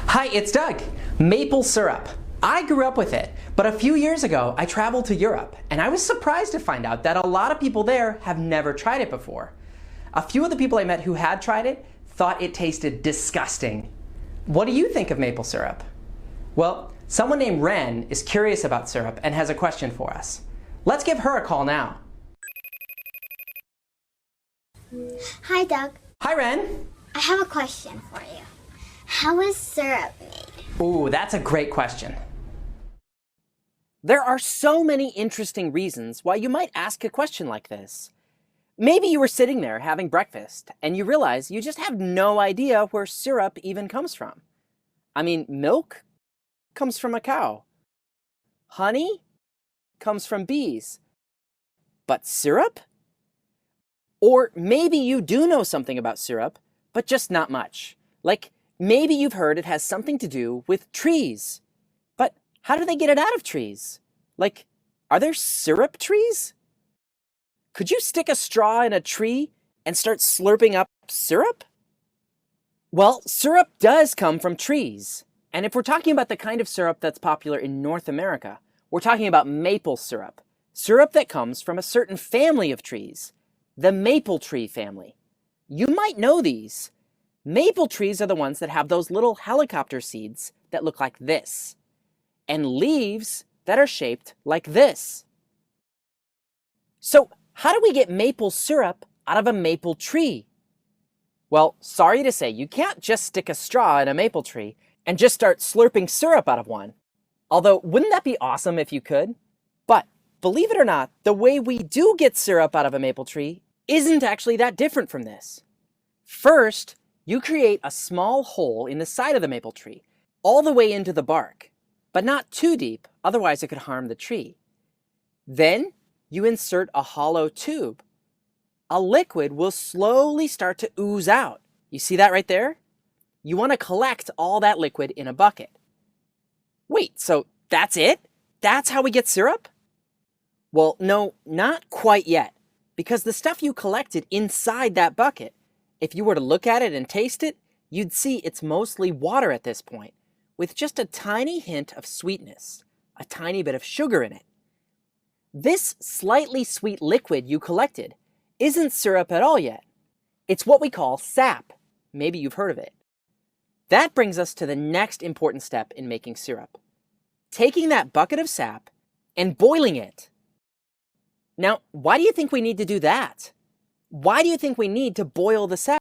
Hi, it's Doug. Maple syrup. I grew up with it, but a few years ago I traveled to Europe and I was surprised to find out that a lot of people there have never tried it before. A few of the people I met who had tried it thought it tasted disgusting. What do you think of maple syrup? Well, someone named Ren is curious about syrup and has a question for us. Let's give her a call now. Hi, Doug. Hi, Ren. I have a question for you. How is syrup made? Ooh, that's a great question. There are so many interesting reasons why you might ask a question like this. Maybe you were sitting there having breakfast and you realize you just have no idea where syrup even comes from. I mean, milk comes from a cow. Honey comes from bees. But syrup? Or maybe you do know something about syrup, but just not much. Like, maybe you've heard it has something to do with trees. But how do they get it out of trees? Like, are there syrup trees? Could you stick a straw in a tree and start slurping up syrup? Well, syrup does come from trees. And if we're talking about the kind of syrup that's popular in North America, we're talking about maple syrup. Syrup that comes from a certain family of trees, the maple tree family. You might know these. Maple trees are the ones that have those little helicopter seeds that look like this, and leaves that are shaped like this. So, how do we get maple syrup out of a maple tree? Well, sorry to say, you can't just stick a straw in a maple tree and just start slurping syrup out of one. Although, wouldn't that be awesome if you could? But believe it or not, the way we do get syrup out of a maple tree isn't actually that different from this. First, you create a small hole in the side of the maple tree, all the way into the bark, but not too deep, otherwise it could harm the tree. Then, you insert a hollow tube. A liquid will slowly start to ooze out. You see that right there? You want to collect all that liquid in a bucket. Wait, so that's it? That's how we get syrup? Well, no, not quite yet, because the stuff you collected inside that bucket, if you were to look at it and taste it, you'd see it's mostly water at this point, with just a tiny hint of sweetness, a tiny bit of sugar in it. This slightly sweet liquid you collected isn't syrup at all yet. It's what we call sap. Maybe you've heard of it. That brings us to the next important step in making syrup. Taking that bucket of sap and boiling it. Now, why do you think we need to do that? Why do you think we need to boil the sap?